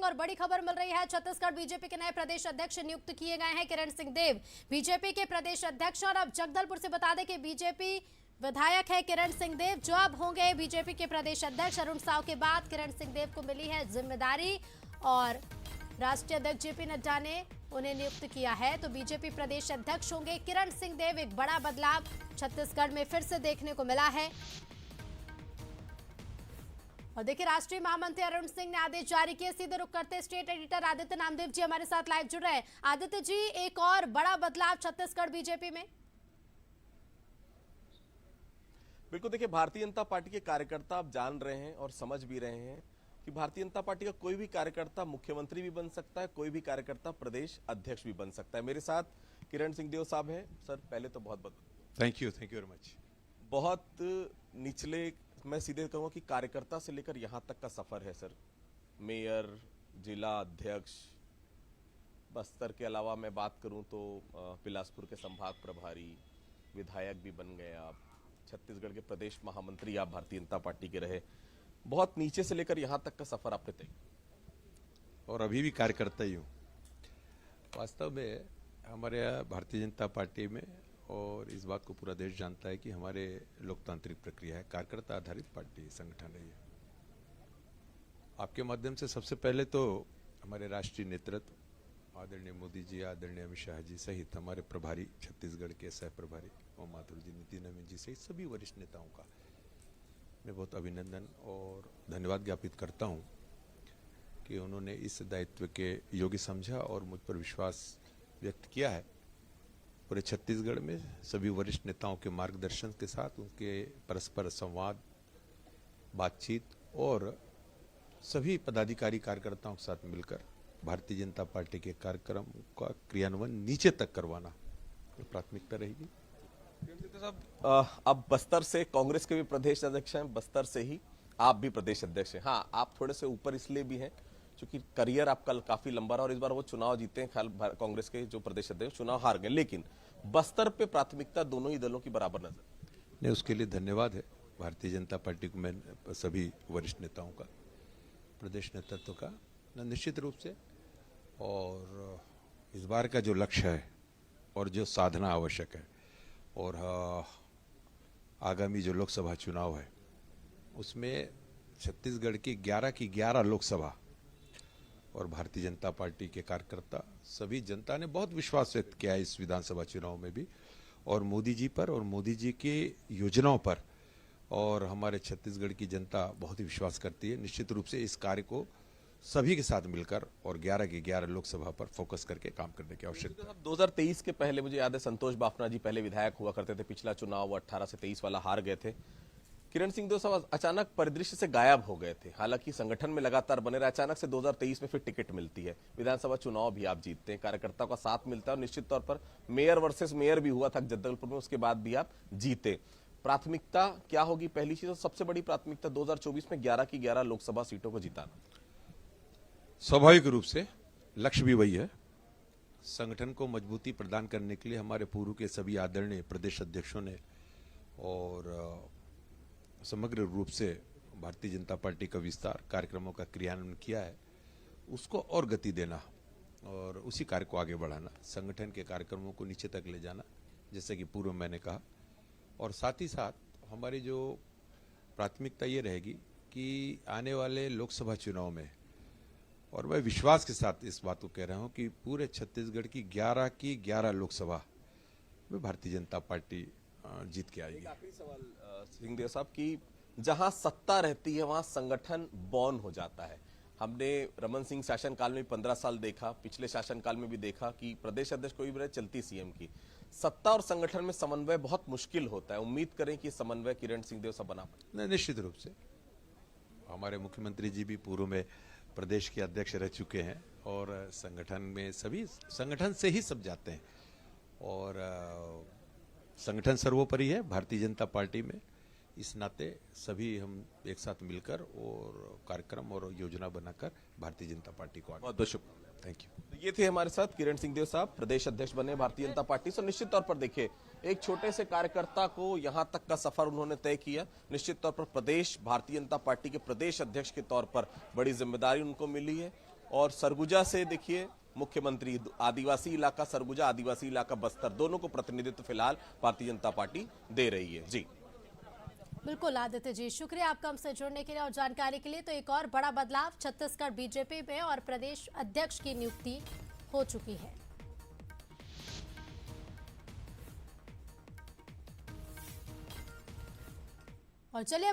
और बड़ी खबर मिल रही है। छत्तीसगढ़ बीजेपी के नए प्रदेश अध्यक्ष नियुक्त किए गए हैं किरण सिंह देव, बीजेपी के प्रदेश अध्यक्ष। और अब जगदलपुर से बता दें कि बीजेपी विधायक है किरण सिंह देव, जो अब होंगे बीजेपी के प्रदेश अध्यक्ष। अरुण साव के बाद किरण सिंह देव को मिली है जिम्मेदारी और राष्ट्रीय अध्यक्ष जेपी नड्डा ने उन्हें नियुक्त किया है। तो बीजेपी प्रदेश अध्यक्ष होंगे किरण सिंह देव। एक बड़ा बदलाव छत्तीसगढ़ में फिर से देखने को मिला है। और देखिए, राष्ट्रीय महामंत्री अरुण सिंह ने आदेश जारी किए। सीधे रुख करते स्टेट एडिटर आदित्य नामदेव जी हमारे साथ लाइव जुड़ रहे हैं। आदित्य जी, एक और बड़ा बदलाव छत्तीसगढ़ बीजेपी में। बिल्कुल, देखिए, भारतीय जनता पार्टी के कार्यकर्ता आप जान रहे हैं और समझ भी रहे हैं कि भारतीय जनता पार्टी का कोई भी कार्यकर्ता मुख्यमंत्री भी बन सकता है, कोई भी कार्यकर्ता प्रदेश अध्यक्ष भी बन सकता है। मेरे साथ किरण सिंह देव साहब हैं। सर, पहले तो बहुत बहुत थैंक यू वेरी मच। बहुत निचले, मैं सीधे कहूँगा कि कार्यकर्ता से लेकर यहाँ तक का सफर है सर। मेयर, जिला अध्यक्ष, बस्तर के अलावा मैं बात करूँ तो बिलासपुर के संभाग प्रभारी, विधायक भी बन गए आप, छत्तीसगढ़ के प्रदेश महामंत्री आप भारतीय जनता पार्टी के रहे। बहुत नीचे से लेकर यहाँ तक का सफर आपने तय, और अभी भी कार्यकर्ता ही हूँ। वास्तव में हमारे यहाँ भारतीय जनता पार्टी में, और इस बात को पूरा देश जानता है कि हमारे लोकतांत्रिक प्रक्रिया है, कार्यकर्ता आधारित पार्टी संगठन रही है। आपके माध्यम से सबसे पहले तो हमारे राष्ट्रीय नेतृत्व आदरणीय मोदी जी, आदरणीय अमित शाह जी सहित हमारे प्रभारी, छत्तीसगढ़ के सह प्रभारी ओम माथुर जी, नितिन नवीन जी सहित सभी वरिष्ठ नेताओं का मैं बहुत अभिनंदन और धन्यवाद ज्ञापित करता हूं कि उन्होंने इस दायित्व के योग्य समझा और मुझ पर विश्वास व्यक्त किया है। पूरे छत्तीसगढ़ में सभी वरिष्ठ नेताओं के मार्गदर्शन के साथ उनके परस्पर संवाद, बातचीत और सभी पदाधिकारी कार्यकर्ताओं के साथ मिलकर भारतीय जनता पार्टी के कार्यक्रम का क्रियान्वयन नीचे तक करवाना प्राथमिकता रहेगी। साहब, अब बस्तर से कांग्रेस के भी प्रदेश अध्यक्ष हैं, बस्तर से ही आप भी प्रदेश अध्यक्ष हैं। हाँ, आप थोड़े से ऊपर इसलिए भी हैं क्योंकि करियर आपका काफी लंबा रहा और इस बार वो चुनाव जीते हैं। कांग्रेस के जो प्रदेश अध्यक्ष चुनाव हार गए, लेकिन बस्तर पे प्राथमिकता दोनों ही दलों की बराबर नजर नहीं। उसके लिए धन्यवाद है भारतीय जनता पार्टी को, मैं सभी वरिष्ठ नेताओं का, प्रदेश नेतृत्व का निश्चित रूप से। और इस बार का जो लक्ष्य है और जो साधना आवश्यक है, और आगामी जो लोकसभा चुनाव है उसमें छत्तीसगढ़ की 11 लोकसभा और भारतीय जनता पार्टी के कार्यकर्ता, सभी जनता ने बहुत विश्वास व्यक्त किया है इस विधानसभा चुनाव में भी, और मोदी जी पर और मोदी जी की योजनाओं पर। और हमारे छत्तीसगढ़ की जनता बहुत ही विश्वास करती है। निश्चित रूप से इस कार्य को सभी के साथ मिलकर और 11 की 11 लोकसभा पर फोकस करके काम करने की आवश्यकता है। 2023 के पहले मुझे याद है संतोष बाफना जी पहले विधायक हुआ करते थे। पिछला चुनाव वो 18 से 23 वाला हार गए थे। किरण सिंह देव साहब अचानक परिदृश्य से गायब हो गए थे। हालांकि संगठन में लगातार बने रहे, अचानक से 2023 में फिर टिकट मिलती है, विधानसभा चुनाव भी आप जीतते हैं, कार्यकर्ताओं का साथ मिलता है और निश्चित तौर पर मेयर वर्सेस मेयर भी हुआ था जगदलपुर में, उसके बाद भी आप जीते। प्राथमिकता क्या होगी? पहली चीज, सबसे बड़ी प्राथमिकता 2024 में 11 की 11 लोकसभा सीटों को जिताना। स्वाभाविक रूप से लक्ष्य भी वही है। संगठन को मजबूती प्रदान करने के लिए हमारे पूर्व के सभी आदरणीय प्रदेश अध्यक्षों ने और समग्र रूप से भारतीय जनता पार्टी का विस्तार कार्यक्रमों का क्रियान्वयन किया है, उसको और गति देना और उसी कार्य को आगे बढ़ाना, संगठन के कार्यक्रमों को नीचे तक ले जाना, जैसे कि पूर्व मैंने कहा। और साथ ही साथ हमारी जो प्राथमिकता ये रहेगी कि आने वाले लोकसभा चुनाव में, और मैं विश्वास के साथ इस बात को कह रहा हूं कि पूरे छत्तीसगढ़ की 11 की 11 लोकसभा में भारतीय जनता पार्टी जीत के आएगी। आखिरी सवाल सिंह देव साहब की, जहां सत्ता रहती है वहां संगठन बॉर्न हो जाता है। हमने रमन सिंह शासनकाल में 15 साल देखा, पिछले शासनकाल में भी देखा कि प्रदेश अध्यक्ष कोई भी रहे, चलती सीएम की। सत्ता और संगठन में समन्वय बहुत मुश्किल होता है। उम्मीद करें कि समन्वय किरण सिंह देव साहब बना पाए। निश्चित रूप से हमारे मुख्यमंत्री जी भी पूर्व में प्रदेश के अध्यक्ष रह चुके हैं और संगठन में सभी संगठन से ही सब जाते हैं, और संगठन सर्वोपरि है भारतीय जनता पार्टी में। इस नाते सभी हम एक साथ मिलकर और कार्यक्रम और योजना बनाकर भारतीय जनता पार्टी को आगे। बहुत बहुत शुक्रिया, थैंक यू। ये थे हमारे साथ किरण सिंह देव साहब, प्रदेश अध्यक्ष बने भारतीय जनता पार्टी से। निश्चित तौर पर देखिए, एक छोटे से कार्यकर्ता को यहां तक का सफर उन्होंने तय किया। निश्चित तौर पर प्रदेश भारतीय जनता पार्टी के प्रदेश अध्यक्ष के तौर पर बड़ी जिम्मेदारी उनको मिली है और सरगुजा से देखिए मुख्यमंत्री, आदिवासी इलाका सरगुजा, आदिवासी इलाका बस्तर, दोनों को प्रतिनिधित्व फिलहाल भारतीय जनता पार्टी दे रही है। जी बिल्कुल आदित्य जी, शुक्रिया आपका हमसे जुड़ने के लिए और जानकारी के लिए। तो एक और बड़ा बदलाव छत्तीसगढ़ बीजेपी में और प्रदेश अध्यक्ष की नियुक्ति हो चुकी है। और चलिए